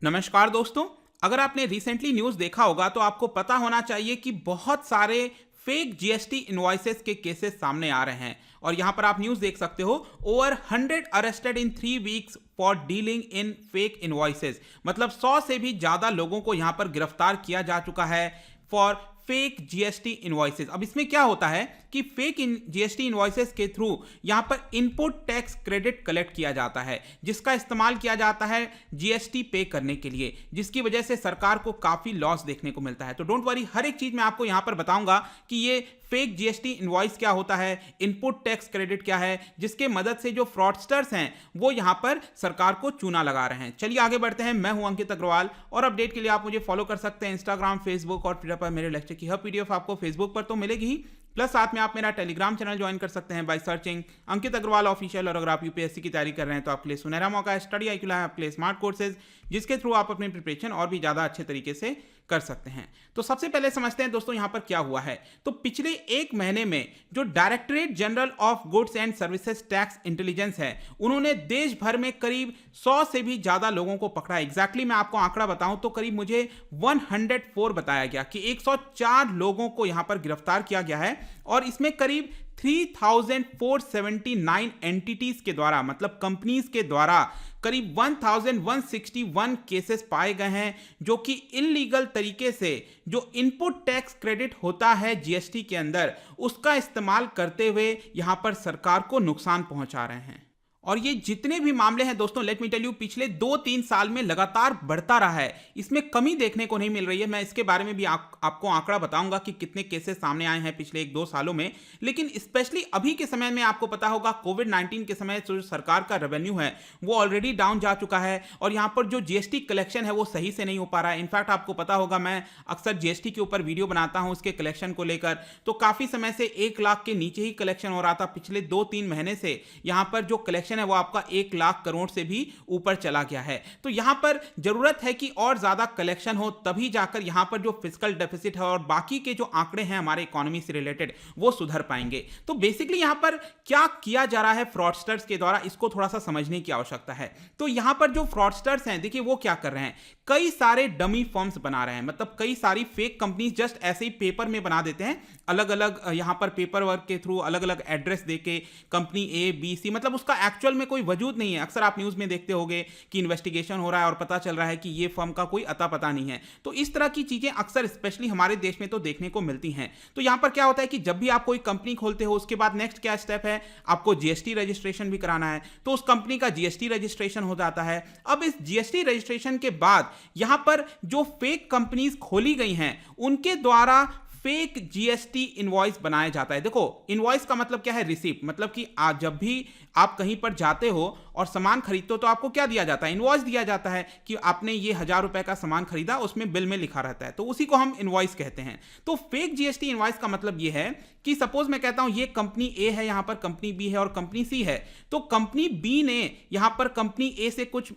नमस्कार दोस्तों। अगर आपने रिसेंटली न्यूज़ देखा होगा तो आपको पता होना चाहिए कि बहुत सारे फेक जीएसटी इनवॉइसेस के केसेस सामने आ रहे हैं और यहां पर आप न्यूज़ देख सकते हो। Over 100 arrested in 3 weeks for dealing in fake invoices. मतलब 100 से भी ज़्यादा लोगों को यहां पर गिरफ्तार किया जा चुका है फॉर फेक जीएसटी इनवॉइसेस। अब इसमें क्या होता है कि फेक जीएसटी इनवॉइसेस के थ्रू यहां पर इनपुट टैक्स क्रेडिट कलेक्ट किया जाता है, जिसका इस्तेमाल किया जाता है जीएसटी पे करने के लिए, जिसकी वजह से सरकार को काफी लॉस देखने को मिलता है। तो डोंट वरी, हर एक चीज मैं आपको यहां पर बताऊंगा कि ये फेक जीएसटी इनवॉइस क्या होता है, इनपुट टैक्स क्रेडिट क्या है, जिसके मदद से जो फ्रॉडस्टर्स हैं वो यहां पर सरकार को चूना लगा रहे हैं। चलिए आगे बढ़ते हैं। मैं हूं अंकित अग्रवाल और अपडेट के लिए आप मुझे फॉलो कर सकते हैं इंस्टाग्राम, फेसबुक और ट्विटर पर। मेरे लेक्चर की हर पीडीएफ आपको फेसबुक पर तो मिलेगी ही, प्लस साथ में आप मेरा टेलीग्राम चैनल ज्वाइन कर सकते हैं by searching Ankit Agarwal official. और अगर आप यूपीएससी की तैयारी कर रहे हैं तो आपके लिए सुनहरा मौका है। स्टडी आईक्यू है आपके लिए स्मार्ट कोर्सेज, जिसके थ्रू आप अपनी प्रिपरेशन और भी ज़्यादा अच्छे तरीके से कर सकते हैं। तो सबसे पहले समझते हैं दोस्तों यहाँ पर क्या हुआ है। तो पिछले एक महीने में जो directorate general of goods and services tax intelligence है, उन्होंने देश भर में करीब 100 से भी ज़्यादा लोगों को पकड़ा। एग्जैक्टली मैं आपको आंकड़ा बताऊं तो करीब मुझे 104 बताया गया कि 104 लोगों को यहाँ पर गिरफ्तार किया गया है और इसमें करीब 3479 एंटिटीज के द्वारा, मतलब कंपनीज के द्वारा करीब 1161 केसेस पाए गए हैं, जो कि इलीगल तरीके से जो इनपुट टैक्स क्रेडिट होता है जीएसटी के अंदर, उसका इस्तेमाल करते हुए यहां पर सरकार को नुकसान पहुंचा रहे हैं। और ये जितने भी मामले हैं दोस्तों, लेट मी टेल यू, पिछले 2-3 साल में लगातार बढ़ता रहा है, इसमें कमी देखने को नहीं मिल रही है। मैं इसके बारे में भी आपको आंकड़ा बताऊंगा कि कितने केसेस सामने आए हैं पिछले 1-2 सालों में। लेकिन स्पेशली अभी के समय में आपको पता होगा, कोविड-19 के समय जो सरकार का रेवेन्यू है वो ऑलरेडी डाउन जा चुका है और यहाँ पर जो जीएसटी कलेक्शन है वो सही से नहीं हो पा रहा है। इनफैक्ट आपको पता होगा, मैं अक्सर जीएसटी के ऊपर वीडियो बनाता हूँ उसके कलेक्शन को लेकर, तो काफी समय से 1 लाख के नीचे ही कलेक्शन हो रहा था। पिछले 2-3 महीने से यहाँ पर जो कलेक्शन है वो आपका 1 लाख करोड़ से भी ऊपर चला गया है। तो यहां पर जरूरत है कि और ज्यादा कलेक्शन हो, तभी जाकर यहां पर जो फिस्कल डेफिसिट है और बाकी के जो आंकड़े हैं हमारे इकोनॉमी से रिलेटेड वो सुधर पाएंगे। तो बेसिकली यहां पर क्या किया जा रहा है फ्रॉडस्टर्स के द्वारा, इसको थोड़ा सा समझने की आवश्यकता है। तो यहां पर जो फ्रॉडस्टर्स हैं, देखिए वो क्या कर रहे हैं, कई सारे डमी फॉर्म्स बना रहे हैं, मतलब कई सारी फेक कंपनीज जस्ट ऐसे ही पेपर में बना देते हैं, अलग अलग यहां पर पेपर वर्क के थ्रू अलग अलग एड्रेस देके कंपनी ए बी सी, मतलब उसका एक्चुअल में कोई वजूद नहीं है। अक्सर आप न्यूज़ में देखते होंगे कि इन्वेस्टिगेशन हो रहा है और पता चल रहा है कि ये फर्म का कोई अता पता नहीं है। तो इस तरह की चीजें अक्सर स्पेशली हमारे देश में तो देखने को मिलती हैं। तो यहां पर क्या होता है कि जब भी आप कोई कंपनी खोलते हो, उसके बाद नेक्स्ट क्या स्टेप है, आपको जीएसटी रजिस्ट्रेशन भी कराना है। तो उस कंपनी का जीएसटी रजिस्ट्रेशन हो जाता है। अब इस जीएसटी रजिस्ट्रेशन के बाद यहां पर जो फेक कंपनीज खोली गई हैं उनके द्वारा फेक जीएसटी इनवॉइस बनाया जाता है। देखो, इनवॉइस का मतलब क्या है, रिसिप्ट। मतलब कि जब भी आप कहीं पर जाते हो और सामान खरीदते हो तो आपको क्या दिया जाता है, इनवॉइस दिया जाता है कि आपने ये 1000 रुपए का सामान खरीदा, उसमें बिल में लिखा रहता है, तो उसी को हम इनवॉइस कहते हैं। तो फेक जीएसटी इनवॉइस का मतलब ये है कि सपोज मैं कहता हूं ये कंपनी ए है, यहां पर कंपनी बी है और कंपनी सी है। तो कंपनी बी ने यहां पर कंपनी ए से कुछ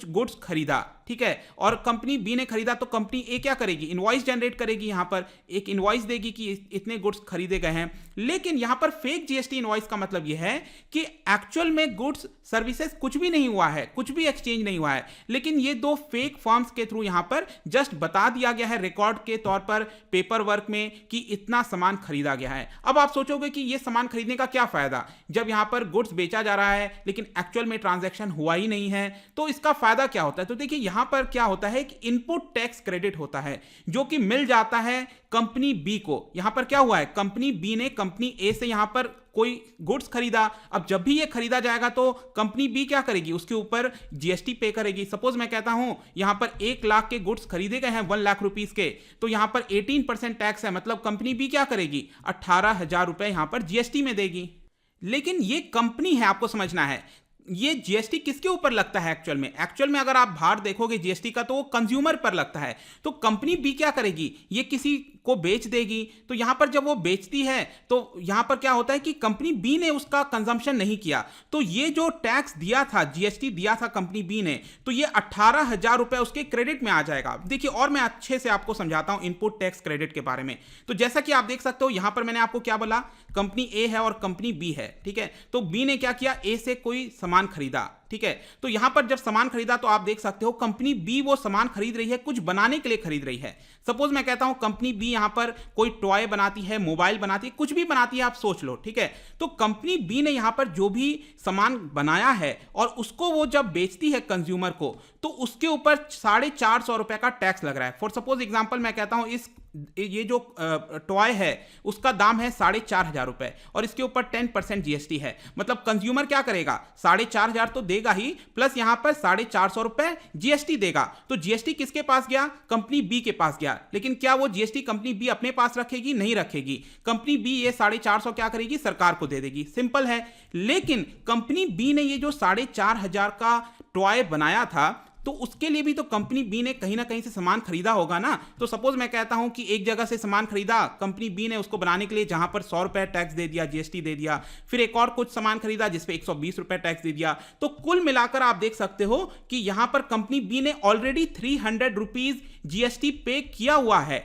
गुड्स खरीदा, ठीक है, और कंपनी बी ने खरीदा, तो कंपनी ए क्या करेगी, इनवॉइस जनरेट करेगी, यहां पर एक इनवॉइस देगी कि इतने गुड्स खरीदे गए हैं। लेकिन यहां पर फेक जीएसटी इनवॉइस का मतलब यह है कि एक्चुअल में गुड्स सर्विसेज कुछ भी नहीं हुआ है, कुछ भी एक्सचेंज नहीं हुआ है, लेकिन ये दो फेक फर्म्स के थ्रू यहां पर जस्ट बता दिया गया है रिकॉर्ड के तौर पर पेपर वर्क में कि इतना सामान खरीदा गया है। अब आप सोचोगे कि ये सामान खरीदने का क्या फायदा, जब यहां पर गुड्स बेचा जा रहा है लेकिन एक्चुअल में ट्रांजैक्शन हुआ ही नहीं है, तो इसका फायदा क्या होता है। तो देखिए यहां पर क्या होता है कि इनपुट टैक्स क्रेडिट होता है जो कि मिल जाता है कंपनी बी को। यहां पर क्या हुआ है, कंपनी बी ने कंपनी ए से यहां पर कोई गुड्स खरीदा। अब जब भी ये खरीदा जाएगा तो कंपनी बी क्या करेगी, उसके ऊपर जीएसटी पे करेगी। सपोज मैं कहता हूं यहां पर 1 लाख के गुड्स खरीदे गए हैं 1 लाख रुपीस के, तो यहां पर 18% टैक्स है, मतलब कंपनी बी क्या करेगी, 18,000 रुपए यहां पर जीएसटी में देगी। लेकिन ये कंपनी है, आपको समझना है, ये जीएसटी किसके ऊपर लगता है एक्चुअल में अगर आप बाहर देखोगे जीएसटी का तो वो कंज्यूमर पर लगता है। तो कंपनी बी क्या करेगी, ये किसी को बेच देगी। तो यहां पर जब वो बेचती है तो यहां पर क्या होता है कि कंपनी बी ने उसका कंजम्पशन नहीं किया, तो ये जो टैक्स दिया था, जीएसटी दिया था कंपनी बी ने, तो ये 18,000 रुपए उसके क्रेडिट में आ जाएगा। देखिए और मैं अच्छे से आपको समझाता हूं इनपुट टैक्स क्रेडिट के बारे में। तो जैसा कि आप देख सकते हो यहां पर मैंने आपको क्या बोला, कंपनी ए है और कंपनी बी है, ठीक है। तो बी ने क्या किया, ए से कोई सामान खरीदा, ठीक है। तो यहां पर जब सामान खरीदा तो आप देख सकते हो कंपनी बी वो सामान खरीद रही है, कुछ बनाने के लिए खरीद रही है। सपोज मैं कहता हूं कंपनी बी यहां पर कोई टॉय बनाती है, मोबाइल बनाती है, कुछ भी बनाती है, आप सोच लो, ठीक है। तो कंपनी बी ने यहां पर जो भी सामान बनाया है और उसको वो जब बेचती है कंज्यूमर को, तो उसके ऊपर 450 रुपए का टैक्स लग रहा है। फॉर सपोज एग्जांपल मैं कहता हूं ये जो टॉय है उसका दाम है 4,500 रुपए और इसके ऊपर 10% जीएसटी है। मतलब कंज्यूमर क्या करेगा, 4,500 तो देगा ही, प्लस यहां पर 450 रुपए जीएसटी देगा। तो जीएसटी किसके पास गया, कंपनी बी के पास गया। लेकिन क्या वो जीएसटी कंपनी बी अपने पास रखेगी, नहीं रखेगी। कंपनी बी ये 450 क्या करेगी, सरकार को दे देगी, सिंपल है। लेकिन कंपनी बी ने ये जो 4,500 का टॉय बनाया था, तो उसके लिए भी तो कंपनी बी ने कहीं ना कहीं से सामान खरीदा होगा ना। तो सपोज मैं कहता हूं कि एक जगह से सामान खरीदा कंपनी बी ने उसको बनाने के लिए, जहां पर 100 रुपए टैक्स दे दिया, जीएसटी दे दिया, फिर एक और कुछ सामान खरीदा जिसपे 120 रुपए टैक्स दे दिया। तो कुल मिलाकर आप देख सकते हो कि यहां पर कंपनी बी ने ऑलरेडी 300 रुपीज जीएसटी पे किया हुआ है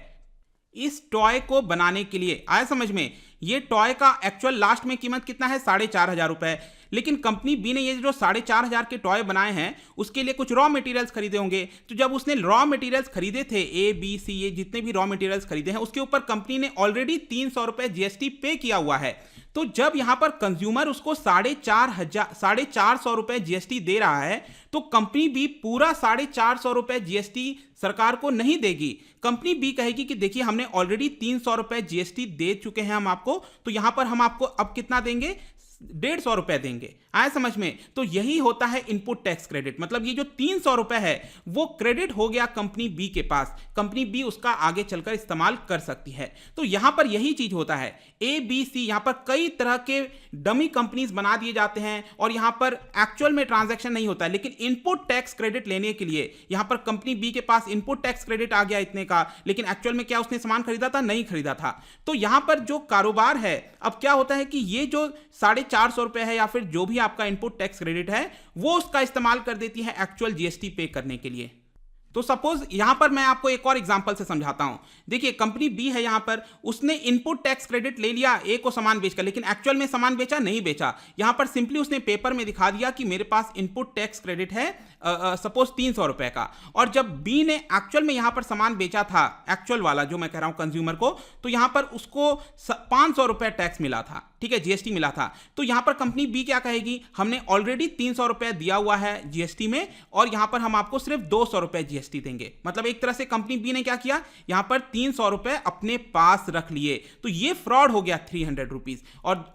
इस टॉय को बनाने के लिए। आया समझ में? ये टॉय का एक्चुअल लास्ट में कीमत कितना है, 4,500 रुपए। लेकिन कंपनी बी ने ये जो 4,500 के टॉय बनाए हैं उसके लिए कुछ रॉ मटेरियल्स खरीदे होंगे। तो जब उसने रॉ मटेरियल्स खरीदे थे, ए बी सी ये जितने भी रॉ मटेरियल्स खरीदे हैं, उसके ऊपर कंपनी ने ऑलरेडी 300 रुपए जीएसटी पे किया हुआ है। तो जब यहां पर कंज्यूमर उसको 4,500 रुपए जीएसटी दे रहा है, तो कंपनी बी पूरा 450 रुपए जीएसटी सरकार को नहीं देगी। कंपनी बी कहेगी कि देखिए हमने ऑलरेडी 300 रुपए जीएसटी दे चुके हैं हम आपको, तो यहां पर हम आपको अब कितना देंगे, 150 रुपए देंगे। आया समझ में? तो यही होता है इनपुट टैक्स क्रेडिट। मतलब ये जो 300 रुपए है वो क्रेडिट हो गया कंपनी बी के पास, कंपनी बी उसका आगे चलकर इस्तेमाल कर सकती है। तो यहां पर यही चीज होता है, ए बी सी यहां पर कई तरह के डमी कंपनीज बना दिए जाते हैं और यहां पर एक्चुअल में ट्रांजैक्शन नहीं होता है। लेकिन इनपुट टैक्स क्रेडिट लेने के लिए यहां पर कंपनी बी के पास इनपुट टैक्स क्रेडिट आ गया इतने का, लेकिन एक्चुअल में क्या उसने सामान खरीदा था, नहीं खरीदा था। तो यहां पर जो कारोबार है, अब क्या होता है कि ये जो 450 रुपए है या फिर जो भी आपका इनपुट टैक्स क्रेडिट है वो उसका इस्तेमाल कर देती है एक्चुअल जीएसटी पे करने के लिए। तो सपोज यहां पर मैं आपको एक और एग्जांपल से समझाता हूं। देखिए कंपनी बी है, यहां पर उसने इनपुट टैक्स क्रेडिट ले लिया ए को सामान बेचकर, लेकिन एक्चुअल में सामान बेचा नहीं बेचा। यहां पर सिंपली उसने पेपर में दिखा दिया कि मेरे पास इनपुट टैक्स क्रेडिट है सपोज 300 रुपए का। और जब बी ने एक्चुअल में यहां पर सामान बेचा था, एक्चुअल वाला जो मैं कह रहा हूं कंज्यूमर को, तो यहां पर उसको 500 रुपए टैक्स मिला था, ठीक है, जीएसटी मिला था। तो यहां पर कंपनी बी क्या कहेगी, हमने ऑलरेडी 300 रुपए दिया हुआ है जीएसटी में और यहां पर हम आपको सिर्फ 200 रुपए जीएसटी देंगे। मतलब एक तरह से कंपनी बी ने क्या किया, यहां पर 300 रुपए अपने पास रख लिए। तो ये फ्रॉड हो गया 300 रुपीज। और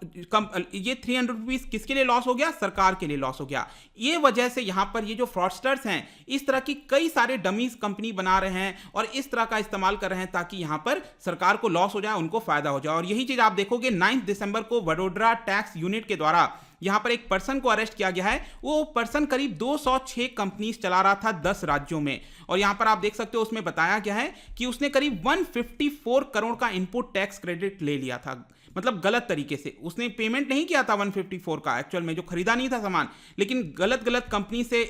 ये 300 रुपीज किसके लिए लॉस हो गया, सरकार के लिए लॉस हो गया। ये वजह से यहां पर ये जो फ्रॉडस्टर्स हैं इस तरह की कई सारे डमीज कंपनी बना रहे हैं और इस तरह का इस्तेमाल कर रहे हैं ताकि यहां पर सरकार को लॉस हो जाए, उनको फायदा हो जाए। और यही चीज आप देखोगे 9 दिसंबर को वडोदरा टैक्स यूनिट के द्वारा यहां पर एक पर्सन को अरेस्ट किया गया है। वो पर्सन करीब 206 कंपनीज चला रहा था 10 राज्यों में। और यहां पर आप देख सकते हो उसमें बताया गया है कि उसने करीब 154 करोड़ का इनपुट टैक्स क्रेडिट ले लिया था। मतलब गलत तरीके से उसने पेमेंट नहीं किया था 154 का, एक्चुअल में जो खरीदा नहीं था सामान, लेकिन गलत कंपनी से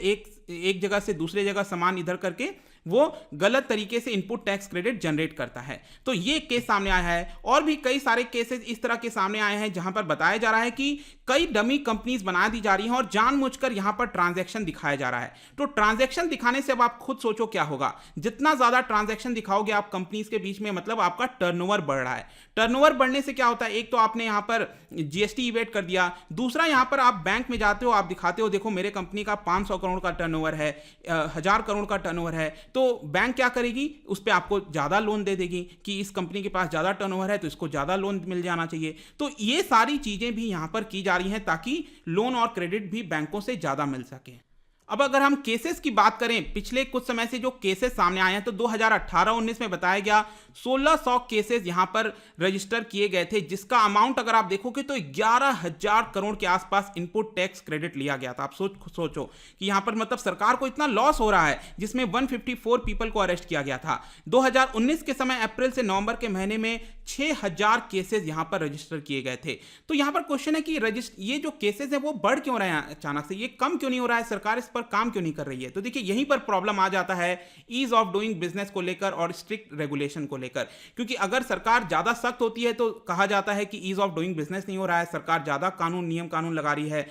एक जगह से दूसरे जगह सामान इधर करके वो गलत तरीके से इनपुट टैक्स क्रेडिट जनरेट करता है। तो ये केस सामने आया है और भी कई सारे केसेस इस तरह के सामने आए हैं जहां पर बताया जा रहा है कि कई डमी कंपनीज बना दी जा रही हैं और जानबूझकर यहां पर ट्रांजैक्शन दिखाया जा रहा है। तो ट्रांजैक्शन दिखाने से अब आप खुद सोचो क्या होगा, जितना ज्यादा ट्रांजैक्शन दिखाओगे आप कंपनीज के बीच में, मतलब आपका टर्नओवर बढ़ रहा है। टर्नओवर बढ़ने से क्या होता है, एक तो आपने यहां पर जीएसटी इवेट कर दिया, दूसरा यहां पर आप बैंक में जाते हो, आप दिखाते हो देखो मेरे कंपनी का 500 करोड़ का टर्नओवर है, 1000 करोड़ का टर्नओवर है, तो बैंक क्या करेगी, उस पर आपको ज्यादा लोन दे देगी कि इस कंपनी के पास ज्यादा टर्नओवर है तो इसको ज्यादा लोन मिल जाना चाहिए। तो ये सारी चीजें भी यहां पर की जा रही हैं ताकि लोन और क्रेडिट भी बैंकों से ज्यादा मिल सके। अब अगर हम केसेस की बात करें, पिछले कुछ समय से जो केसेस सामने आए हैं तो 2018-19 में बताया गया 1600 केसेस यहां पर रजिस्टर किए गए थे, जिसका अमाउंट अगर आप देखोगे तो 11,000 करोड़ के आसपास इनपुट टैक्स क्रेडिट लिया गया था। आप सोचो कि यहां पर मतलब सरकार को इतना लॉस हो रहा है, जिसमें 154 पीपल को अरेस्ट किया गया था। 2019 के समय अप्रैल से नवंबर के महीने में 6,000 केसेस यहां पर रजिस्टर किए गए थे। तो यहां पर क्वेश्चन है कि ये जो केसेस है वो बढ़ क्यों रहे हैं अचानक से, ये कम क्यों नहीं हो रहा है, सरकार इस पर काम क्यों नहीं कर रही है? तो देखिए यहीं पर प्रॉब्लम आ जाता है ईज ऑफ डूइंग बिजनेस को लेकर और स्ट्रिक्ट रेगुलेशन को लेकर, क्योंकि अगर सरकार ज्यादा सख्त होती है तो कहा जाता है कि ईज ऑफ डूइंग बिजनेस नहीं हो रहा है, सरकार ज्यादा नियम कानून लगा रही है,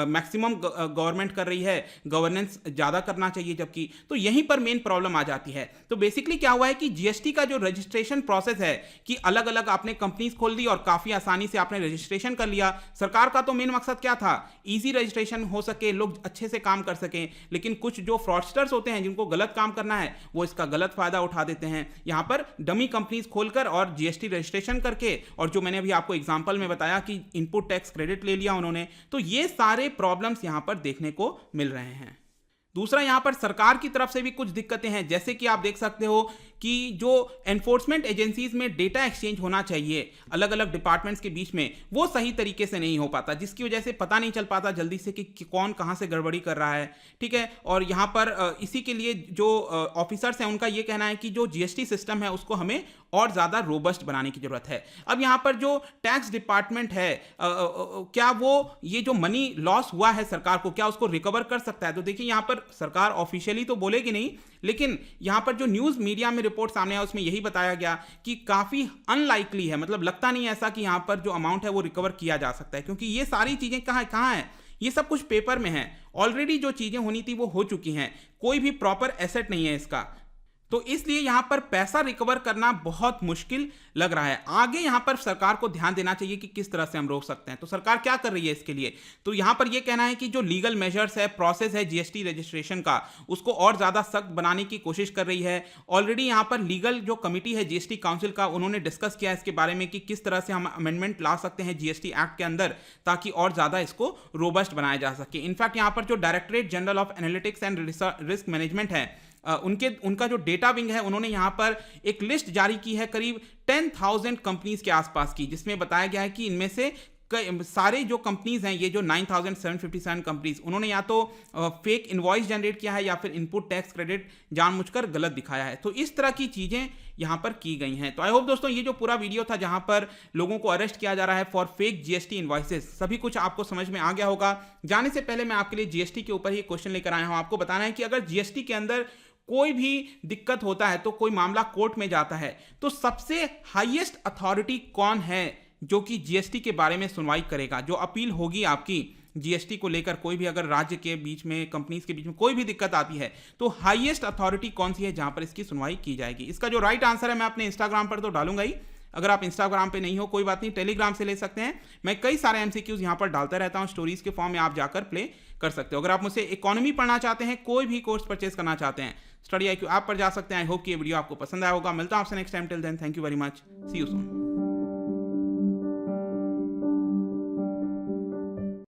मैक्सिमम गवर्नमेंट कर रही है, गवर्नेंस ज्यादा करना चाहिए जबकि, तो यहीं पर मेन प्रॉब्लम आ जाती है। तो बेसिकली क्या हुआ है कि जीएसटी का जो रजिस्ट्रेशन प्रोसेस है कि अलग अलग आपने कंपनीज खोल दी और काफी आसानी से आपने रजिस्ट्रेशन कर लिया। सरकार का तो मेन मकसद क्या था, इजी रजिस्ट्रेशन हो सके, लोग अच्छे से काम कर सकें, लेकिन कुछ जो फ्रॉडस्टर्स होते हैं जिनको गलत काम करना है वो इसका गलत फायदा उठा देते हैं, यहां पर डमी कंपनीज खोलकर और जीएसटी रजिस्ट्रेशन करके, और जो मैंने अभी आपको एग्जांपल में बताया कि इनपुट टैक्स क्रेडिट ले लिया उन्होंने। तो ये सारे प्रॉब्लम्स यहां पर देखने को मिल रहे हैं। दूसरा, यहां पर सरकार की तरफ से भी कुछ दिक्कतें हैं, जैसे कि आप देख सकते हो कि जो एनफोर्समेंट एजेंसीज में डेटा एक्सचेंज होना चाहिए अलग अलग डिपार्टमेंट्स के बीच में, वो सही तरीके से नहीं हो पाता, जिसकी वजह से पता नहीं चल पाता जल्दी से कि कौन कहां से गड़बड़ी कर रहा है। ठीक है, और यहां पर इसी के लिए जो ऑफिसर्स हैं उनका ये कहना है कि जो जीएसटी सिस्टम है उसको हमें और ज्यादा रोबस्ट बनाने की जरूरत है। अब यहां पर जो टैक्स डिपार्टमेंट है क्या वो ये जो मनी लॉस हुआ है सरकार को, क्या उसको रिकवर कर सकता है? तो देखिए यहां पर सरकार ऑफिशियली तो बोलेगी नहीं, लेकिन यहां पर जो न्यूज मीडिया में रिपोर्ट सामने आया उसमें यही बताया गया कि काफी अनलाइकली है, मतलब लगता नहीं ऐसा कि यहां पर जो अमाउंट है वो रिकवर किया जा सकता है, क्योंकि ये सारी चीजें कहां है, ये सब कुछ पेपर में है, ऑलरेडी जो चीजें होनी थी वो हो चुकी हैं, कोई भी प्रॉपर एसेट नहीं है इसका, तो इसलिए यहां पर पैसा रिकवर करना बहुत मुश्किल लग रहा है। आगे यहां पर सरकार को ध्यान देना चाहिए कि किस तरह से हम रोक सकते हैं। तो सरकार क्या कर रही है इसके लिए? तो यहां पर यह कहना है कि जो लीगल मेजर्स है, प्रोसेस है जीएसटी रजिस्ट्रेशन का, उसको और ज्यादा सख्त बनाने की कोशिश कर रही है। ऑलरेडी यहां पर लीगल जो कमिटी है जीएसटी काउंसिल का, उन्होंने डिस्कस किया इसके बारे में कि किस तरह से हम अमेंडमेंट ला सकते हैं जीएसटी एक्ट के अंदर ताकि और ज्यादा इसको रोबस्ट बनाया जा सके। इनफैक्ट यहां पर जो directorate general of analytics and risk management है, उनका जो डेटा विंग है, उन्होंने यहां पर एक लिस्ट जारी की है करीब 10,000 कंपनीज के आसपास की, जिसमें बताया गया है कि इनमें से सारे जो कंपनीज हैं, ये जो 9,757 कंपनीज, उन्होंने या तो फेक इनवॉइस जनरेट किया है या फिर इनपुट टैक्स क्रेडिट जानबूझकर गलत दिखाया है। तो इस तरह की चीजें यहां पर की गई हैं। तो आई होप दोस्तों ये जो पूरा वीडियो था जहां पर लोगों को अरेस्ट किया जा रहा है फॉर फेक जीएसटी इनवॉइसेस, सभी कुछ आपको समझ में आ गया होगा। जाने से पहले मैं आपके लिए जीएसटी के ऊपर ही क्वेश्चन लेकर आया हूं। आपको बताना है कि अगर जीएसटी के अंदर कोई भी दिक्कत होता है, तो कोई मामला कोर्ट में जाता है, तो सबसे हाईएस्ट अथॉरिटी कौन है जो कि जीएसटी के बारे में सुनवाई करेगा? जो अपील होगी आपकी जीएसटी को लेकर, कोई भी अगर राज्य के बीच में, कंपनीज के बीच में कोई भी दिक्कत आती है, तो हाईएस्ट अथॉरिटी कौन सी है जहां पर इसकी सुनवाई की जाएगी? इसका जो राइट आंसर है मैं अपने इंस्टाग्राम पर तो डालूंगा ही, अगर आप इंस्टाग्राम पे नहीं हो कोई बात नहीं, टेलीग्राम से ले सकते हैं। मैं कई सारे एमसीक्यूज यहां पर डालता रहता हूं, स्टोरीज के फॉर्म में आप जाकर प्ले कर सकते हो। अगर आप मुझसे इकोनॉमी पढ़ना चाहते हैं, कोई भी कोर्स परचेज करना चाहते हैं, स्टडी IQ ऐप पर जा सकते हैं। आई होप कि ये वीडियो आपको पसंद आया होगा। मिलता हूं आपसे next time. Till then, thank you very much, see you soon.